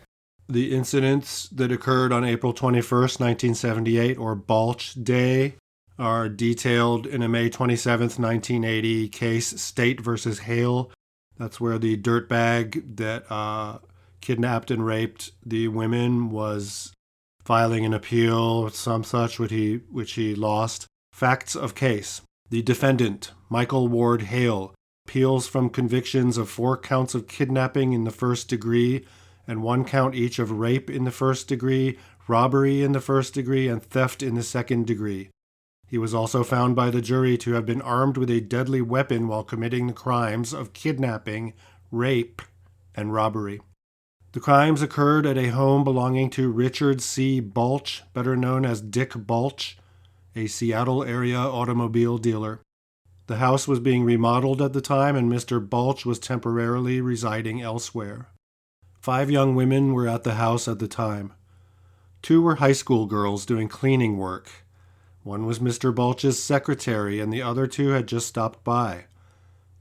The incidents that occurred on April 21st, 1978, or Balch Day, are detailed in a May 27th, 1980 case, State versus Hale. That's where the dirtbag that kidnapped and raped the women was filing an appeal, some such, which he lost. Facts of case. The defendant, Michael Ward Hale, appeals from convictions of 4 counts of kidnapping in the first degree and 1 count each of rape in the first degree, robbery in the first degree, and theft in the second degree. He was also found by the jury to have been armed with a deadly weapon while committing the crimes of kidnapping, rape, and robbery. The crimes occurred at a home belonging to Richard C. Balch, better known as Dick Balch, a Seattle area automobile dealer. The house was being remodeled at the time, and Mr. Balch was temporarily residing elsewhere. 5 young women were at the house at the time. 2 were high school girls doing cleaning work. One was Mr. Balch's secretary, and the other 2 had just stopped by.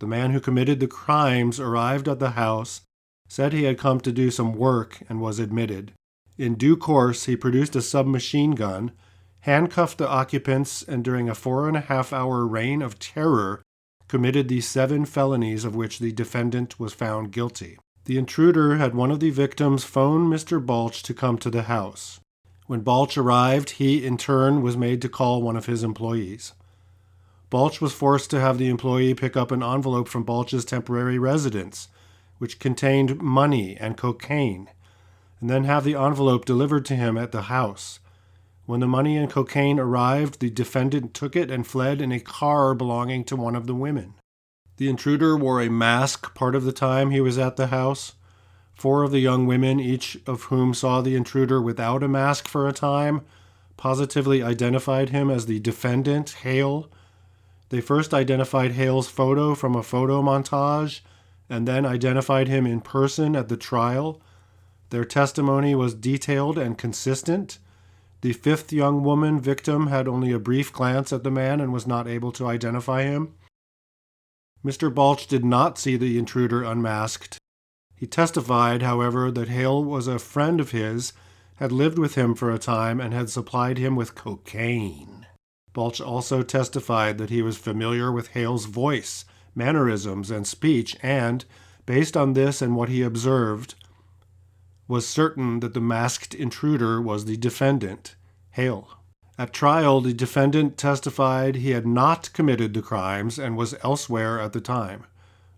The man who committed the crimes arrived at the house, said he had come to do some work, and was admitted. In due course, he produced a submachine gun, handcuffed the occupants, and during a 4.5-hour reign of terror, committed the 7 felonies of which the defendant was found guilty. The intruder had one of the victims phone Mr. Balch to come to the house. When Balch arrived, he, in turn, was made to call one of his employees. Balch was forced to have the employee pick up an envelope from Balch's temporary residence, which contained money and cocaine, and then have the envelope delivered to him at the house. When the money and cocaine arrived, the defendant took it and fled in a car belonging to one of the women. The intruder wore a mask part of the time he was at the house. 4 of the young women, each of whom saw the intruder without a mask for a time, positively identified him as the defendant, Hale. They first identified Hale's photo from a photo montage, and then identified him in person at the trial. Their testimony was detailed and consistent. The 5th young woman victim had only a brief glance at the man and was not able to identify him. Mr. Balch did not see the intruder unmasked. He testified, however, that Hale was a friend of his, had lived with him for a time, and had supplied him with cocaine. Balch also testified that he was familiar with Hale's voice, mannerisms, and speech, and, based on this and what he observed, was certain that the masked intruder was the defendant, Hale. At trial, the defendant testified he had not committed the crimes and was elsewhere at the time.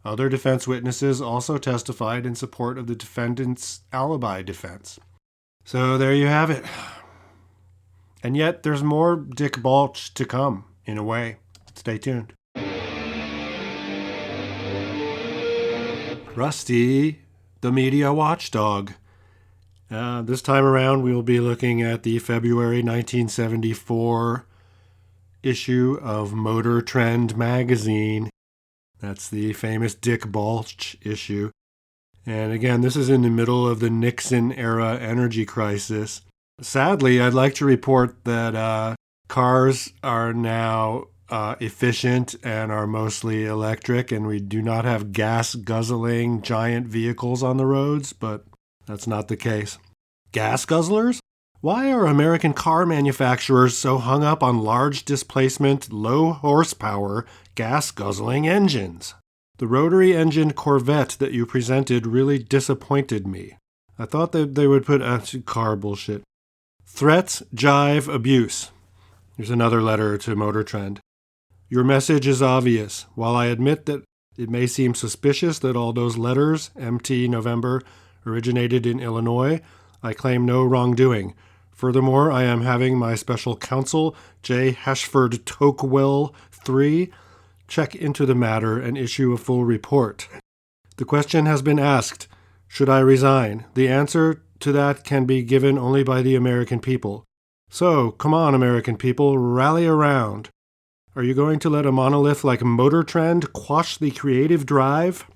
Other defense witnesses also testified in support of the defendant's alibi defense. So there you have it. And yet there's more Dick Balch to come, in a way. Stay tuned. Rusty, the Media Watchdog. This time around, we will be looking at the February 1974 issue of Motor Trend magazine. That's the famous Dick Balch issue. And again, this is in the middle of the Nixon-era energy crisis. Sadly, I'd like to report that cars are now efficient and are mostly electric, and we do not have gas-guzzling giant vehicles on the roads, but that's not the case. Gas guzzlers? Why are American car manufacturers so hung up on large displacement, low horsepower, gas-guzzling engines? The rotary-engined Corvette that you presented really disappointed me. I thought that they would put car bullshit. Threats, jive, abuse. Here's another letter to Motor Trend. Your message is obvious. While I admit that it may seem suspicious that all those letters, MT November, originated in Illinois, I claim no wrongdoing. Furthermore, I am having my special counsel, J. Hashford Tokewell III, check into the matter and issue a full report. The question has been asked, should I resign? The answer to that can be given only by the American people. So, come on, American people, rally around. Are you going to let a monolith like Motor Trend quash the creative drive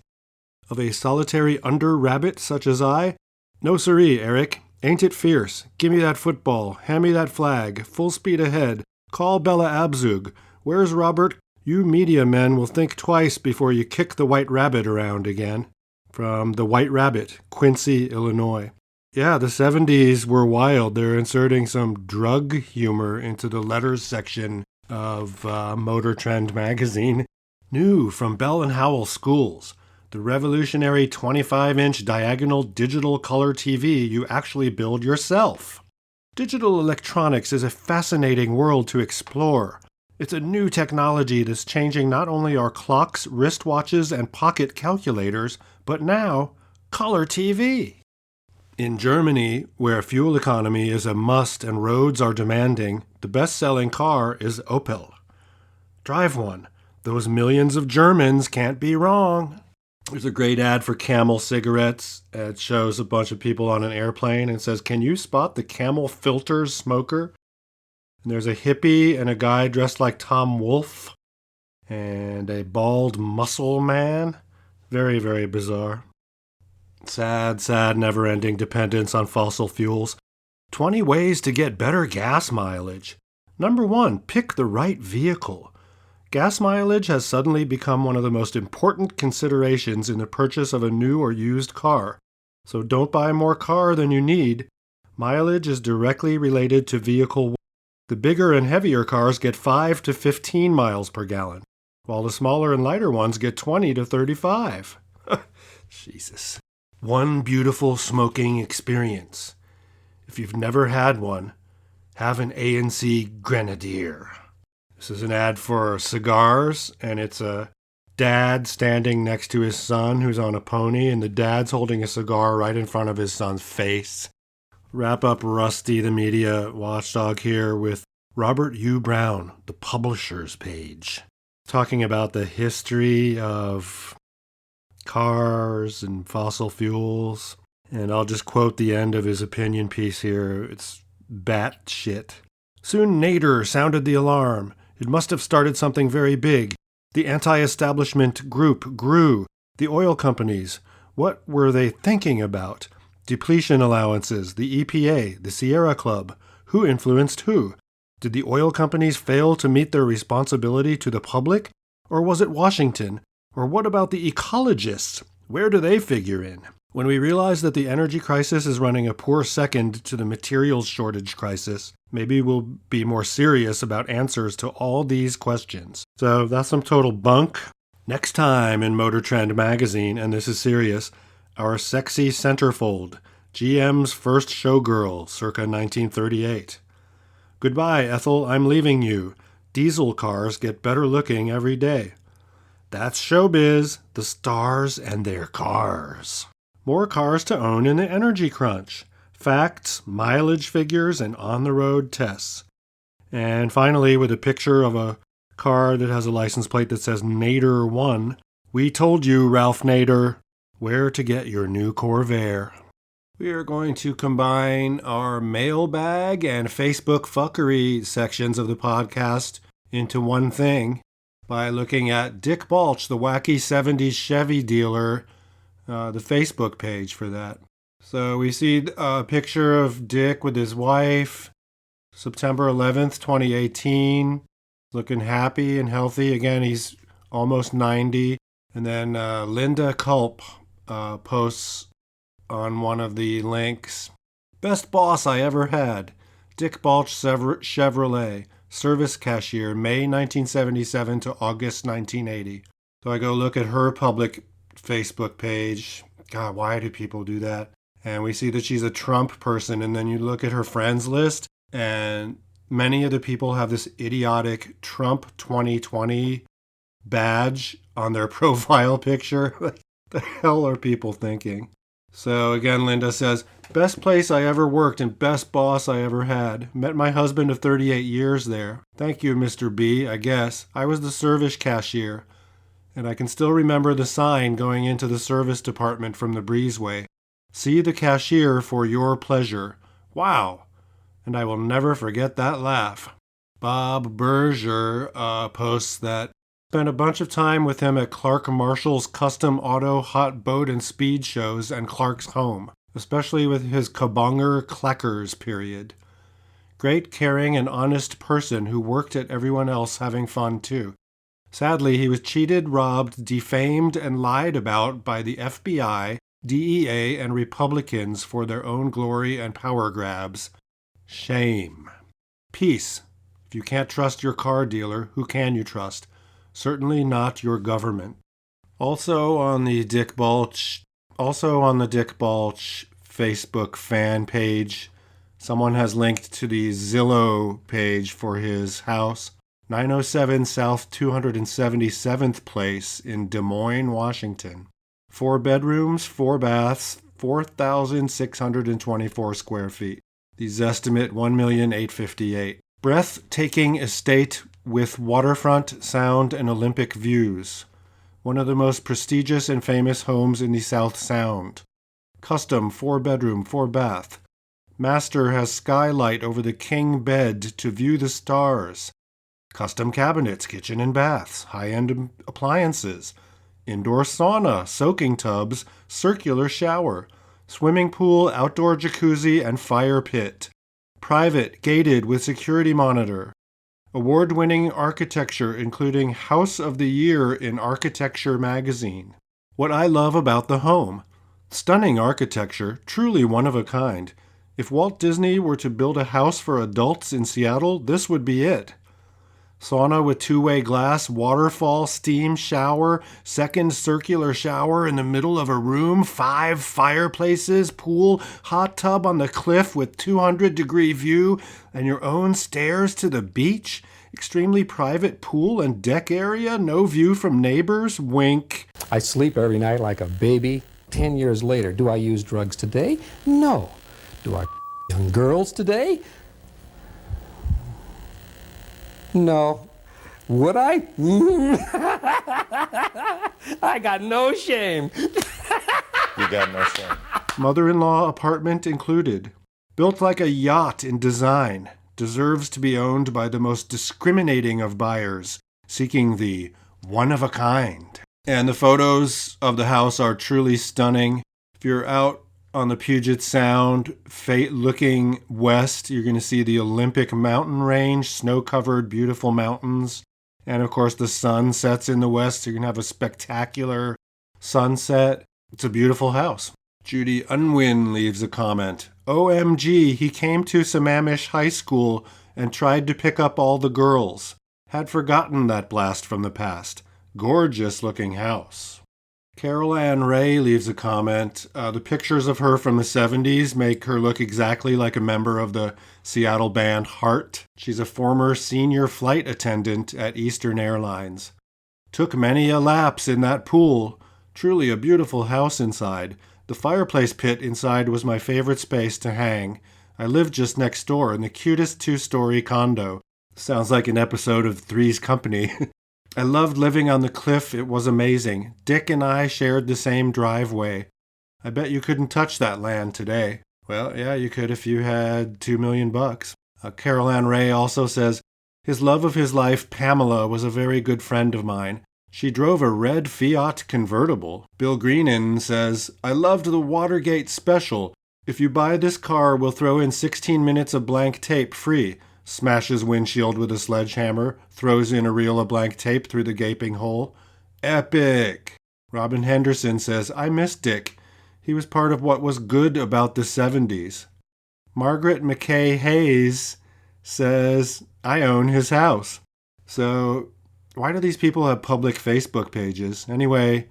of a solitary under-rabbit such as I? No siree, Eric. Ain't it fierce? Give me that football. Hand me that flag. Full speed ahead. Call Bella Abzug. Where's Robert? You media men will think twice before you kick the White Rabbit around again. From The White Rabbit, Quincy, Illinois. Yeah, the 70s were wild. They're inserting some drug humor into the letters section of Motor Trend magazine. New from Bell and Howell Schools. The revolutionary 25-inch diagonal digital color TV you actually build yourself. Digital electronics is a fascinating world to explore. It's a new technology that's changing not only our clocks, wristwatches, and pocket calculators, but now, color TV. In Germany, where fuel economy is a must and roads are demanding, the best-selling car is Opel. Drive one. Those millions of Germans can't be wrong. There's a great ad for Camel cigarettes. It shows a bunch of people on an airplane and says, can you spot the Camel Filters smoker? And there's a hippie and a guy dressed like Tom Wolfe and a bald muscle man. Very, very bizarre. Sad, sad, never-ending dependence on fossil fuels. 20 ways to get better gas mileage. Number 1, pick the right vehicle. Gas mileage has suddenly become one of the most important considerations in the purchase of a new or used car. So don't buy more car than you need. Mileage is directly related to vehicle weight. The bigger and heavier cars get 5 to 15 miles per gallon, while the smaller and lighter ones get 20 to 35. Jesus. One beautiful smoking experience. If you've never had one, have an A&C Grenadier. This is an ad for cigars, and it's a dad standing next to his son who's on a pony, and the dad's holding a cigar right in front of his son's face. Wrap up Rusty, the Media Watchdog, here with Robert U. Brown, the publisher's page, talking about the history of cars and fossil fuels. And I'll just quote the end of his opinion piece here. It's bat shit. Soon Nader sounded the alarm. It must have started something very big. The anti-establishment group grew. The oil companies. What were they thinking about? Depletion allowances, the EPA, the Sierra Club. Who influenced who? Did the oil companies fail to meet their responsibility to the public? Or was it Washington? Or what about the ecologists? Where do they figure in? When we realize that the energy crisis is running a poor second to the materials shortage crisis, maybe we'll be more serious about answers to all these questions. So that's some total bunk. Next time in Motor Trend magazine, and this is serious, our sexy centerfold, GM's first showgirl, circa 1938. Goodbye, Ethel, I'm leaving you. Diesel cars get better looking every day. That's showbiz, the stars and their cars. More cars to own in the energy crunch. Facts, mileage figures, and on-the-road tests. And finally, with a picture of a car that has a license plate that says Nader 1, we told you, Ralph Nader, where to get your new Corvair. We are going to combine our mailbag and Facebook fuckery sections of the podcast into one thing by looking at Dick Balch, the wacky 70s Chevy dealer, the Facebook page for that. So we see a picture of Dick with his wife, September 11th, 2018, looking happy and healthy. Again, he's almost 90. And then Linda Culp posts on one of the links, best boss I ever had, Dick Balch Chevrolet, service cashier, May 1977 to August 1980. So I go look at her public Facebook page. God, why do people do that? And we see that she's a Trump person, and then you look at her friends list, and many of the people have this idiotic Trump 2020 badge on their profile picture. What the hell are people thinking? So again, Linda says, best place I ever worked and best boss I ever had. Met my husband of 38 years there. Thank you, Mr. B, I guess. I was the service cashier. And I can still remember the sign going into the service department from the breezeway. See the cashier for your pleasure. Wow. And I will never forget that laugh. Bob Berger posts that spent a bunch of time with him at Clark Marshall's custom auto, hot boat, and speed shows and Clark's home, especially with his Kabonger Kleckers period. Great, caring, and honest person who worked at everyone else having fun too. Sadly, he was cheated, robbed, defamed, and lied about by the FBI, DEA, and Republicans for their own glory and power grabs. Shame. Peace. If you can't trust your car dealer, who can you trust? Certainly not your government. Also on the Dick Balch Facebook fan page, someone has linked to the Zillow page for his house, 907 South 277th Place in Des Moines, Washington. 4 bedrooms, 4 baths, 4,624 square feet. The Zestimate $1,858,000. Breathtaking estate with waterfront, sound, and Olympic views. One of the most prestigious and famous homes in the South Sound. Custom 4-bedroom, 4-bath. Master has skylight over the king bed to view the stars. Custom cabinets, kitchen and baths, high-end appliances. Indoor sauna, soaking tubs, circular shower. Swimming pool, outdoor jacuzzi, and fire pit. Private, gated with security monitor. Award-winning architecture, including House of the Year in Architecture magazine. What I love about the home. Stunning architecture, truly one of a kind. If Walt Disney were to build a house for adults in Seattle, this would be it. Sauna with 2-way glass, waterfall, steam shower, second circular shower in the middle of a room, 5 fireplaces, pool, hot tub on the cliff with 200-degree view, and your own stairs to the beach, extremely private pool and deck area, no view from neighbors, wink. I sleep every night like a baby. 10 years later, do I use drugs today? No. Do I young girls today? No. Would I? I got no shame. You got no shame. Mother-in-law apartment included. Built like a yacht in design. Deserves to be owned by the most discriminating of buyers, seeking the one-of-a-kind. And the photos of the house are truly stunning. If you're out on the Puget Sound, looking west, you're going to see the Olympic mountain range, snow-covered, beautiful mountains. And of course, the sun sets in the west, so you're going to have a spectacular sunset. It's a beautiful house. Judy Unwin leaves a comment. OMG, he came to Sammamish High School and tried to pick up all the girls. Had forgotten that blast from the past. Gorgeous looking house. Carol Ann Ray leaves a comment. The pictures of her from the 70s make her look exactly like a member of the Seattle band Heart. She's a former senior flight attendant at Eastern Airlines. Took many a lapse in that pool. Truly a beautiful house inside. The fireplace pit inside was my favorite space to hang. I lived just next door in the cutest 2-story condo. Sounds like an episode of Three's Company. I loved living on the cliff. It was amazing. Dick and I shared the same driveway. I bet you couldn't touch that land today. Well, yeah, you could if you had $2 million. Carol Ann Ray also says, his love of his life, Pamela, was a very good friend of mine. She drove a red Fiat convertible. Bill Greenan says, I loved the Watergate special. If you buy this car, we'll throw in 16 minutes of blank tape free. Smashes windshield with a sledgehammer, throws in a reel of blank tape through the gaping hole. Epic! Robin Henderson says, I miss Dick. He was part of what was good about the 70s. Margaret McKay Hayes says, I own his house. So, why do these people have public Facebook pages? Anyway,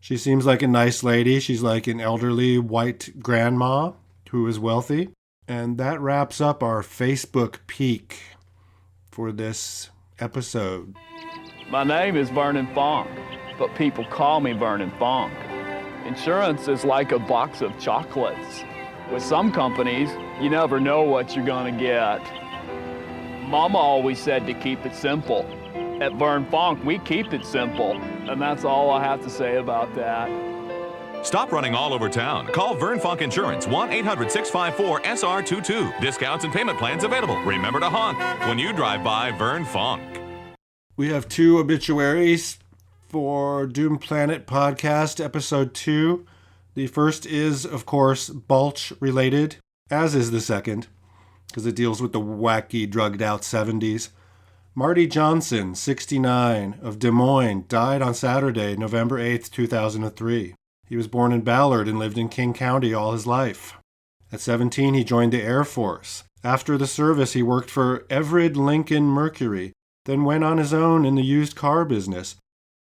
she seems like a nice lady. She's like an elderly white grandma who is wealthy. And that wraps up our Facebook peek for this episode. My name is Vernon Funk, but people call me Vernon Funk. Insurance is like a box of chocolates. With some companies, you never know what you're gonna get. Mama always said to keep it simple. At Vern Funk, we keep it simple, and that's all I have to say about that. Stop running all over town. Call Vern Funk Insurance, 1-800-654-SR22. Discounts and payment plans available. Remember to honk when you drive by Vern Funk. We have 2 obituaries for Doom Planet Podcast, Episode 2. The first is, of course, Balch related, as is the second, because it deals with the wacky, drugged-out 70s. Marty Johnson, 69, of Des Moines, died on Saturday, November 8, 2003. He was born in Ballard and lived in King County all his life. At 17, he joined the Air Force. After the service, he worked for Everett Lincoln Mercury, then went on his own in the used car business.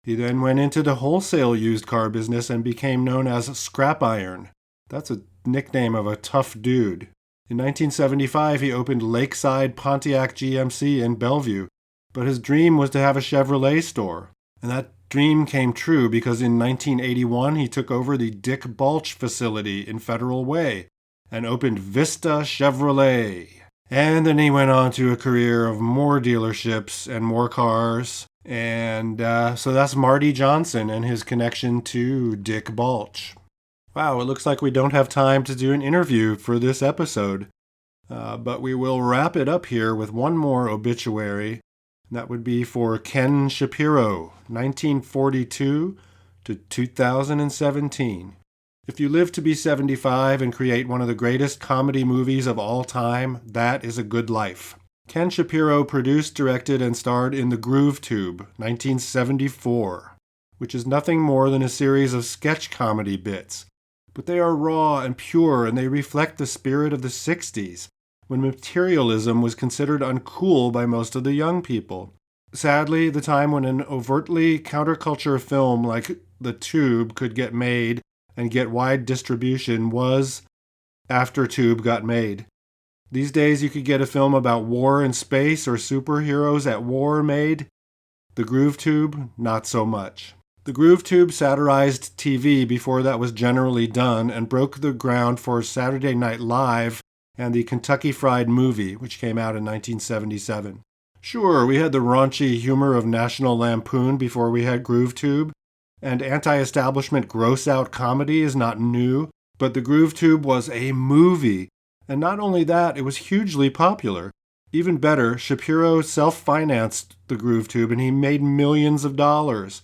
He then went into the wholesale used car business and became known as Scrap Iron. That's a nickname of a tough dude. In 1975, he opened Lakeside Pontiac GMC in Bellevue, but his dream was to have a Chevrolet store. And that dream came true because in 1981 he took over the Dick Balch facility in Federal Way and opened Vista Chevrolet. And then he went on to a career of more dealerships and more cars. And so that's Marty Johnson and his connection to Dick Balch. Wow, it looks like we don't have time to do an interview for this episode. But we will wrap it up here with one more obituary. That would be for Ken Shapiro, 1942 to 2017. If you live to be 75 and create one of the greatest comedy movies of all time, that is a good life. Ken Shapiro produced, directed, and starred in The Groove Tube, 1974, which is nothing more than a series of sketch comedy bits. But they are raw and pure, and they reflect the spirit of the 60s, when materialism was considered uncool by most of the young people. Sadly, the time when an overtly counterculture film like The Tube could get made and get wide distribution was after Tube got made. These days you could get a film about war in space or superheroes at war made. The Groove Tube, not so much. The Groove Tube satirized TV before that was generally done and broke the ground for Saturday Night Live and the Kentucky Fried Movie, which came out in 1977. Sure, we had the raunchy humor of National Lampoon before we had Groove Tube, and anti-establishment gross-out comedy is not new, but the Groove Tube was a movie, and not only that, it was hugely popular. Even better, Shapiro self-financed the Groove Tube, and he made millions of dollars.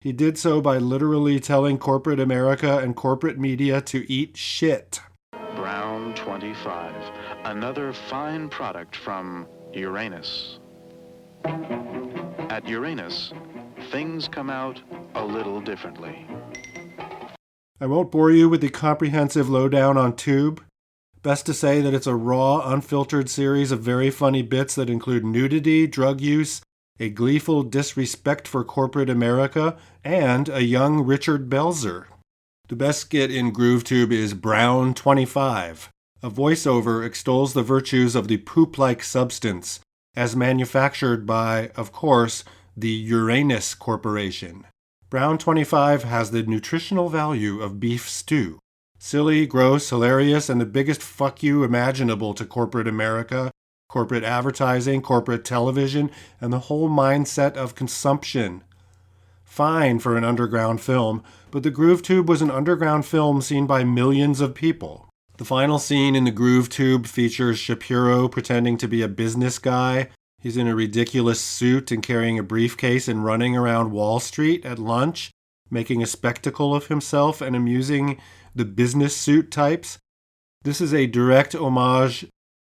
He did so by literally telling corporate America and corporate media to eat shit. Brown 25, another fine product from Uranus. At Uranus, things come out a little differently. I won't bore you with the comprehensive lowdown on Tube. Best to say that it's a raw, unfiltered series of very funny bits that include nudity, drug use, a gleeful disrespect for corporate America, and a young Richard Belzer. The best skit in Groove Tube is Brown 25. A voiceover extols the virtues of the poop-like substance, as manufactured by, of course, the Uranus Corporation. Brown 25 has the nutritional value of beef stew. Silly, gross, hilarious, and the biggest fuck you imaginable to corporate America, corporate advertising, corporate television, and the whole mindset of consumption. Fine for an underground film, but the Groove Tube was an underground film seen by millions of people. The final scene in the Groove Tube features Shapiro pretending to be a business guy. He's in a ridiculous suit and carrying a briefcase and running around Wall Street at lunch, making a spectacle of himself and amusing the business suit types. This is a direct homage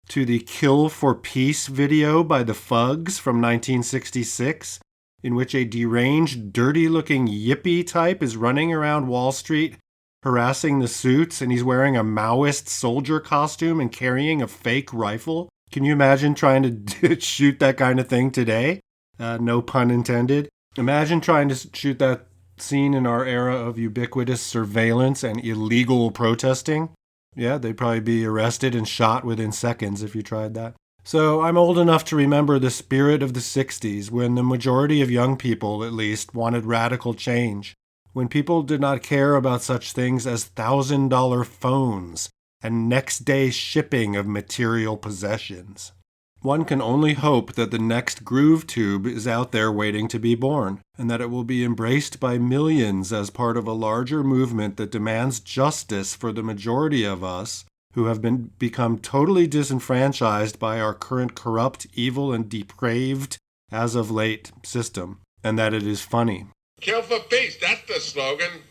to the Kill for Peace video by the Fugs from 1966, in which a deranged, dirty-looking yippie type is running around Wall Street harassing the suits, and he's wearing a Maoist soldier costume and carrying a fake rifle. Can you imagine trying to shoot that kind of thing today? No pun intended. Imagine trying to shoot that scene in our era of ubiquitous surveillance and illegal protesting. Yeah, they'd probably be arrested and shot within seconds if you tried that. So I'm old enough to remember the spirit of the 60s, when the majority of young people, at least, wanted radical change. When people did not care about such things as $1,000 phones and next-day shipping of material possessions. One can only hope that the next Groove Tube is out there waiting to be born, and that it will be embraced by millions as part of a larger movement that demands justice for the majority of us who have become totally disenfranchised by our current corrupt, evil, and depraved, as of late, system, and that it is funny. Kill for peace, that's the slogan.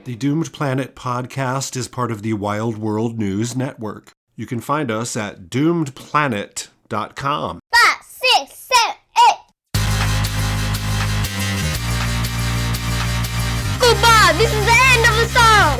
The Doomed Planet podcast is part of the Wild World News Network. You can find us at doomedplanet.com. 5, 6, 7, 8. Goodbye, this is the end of the song.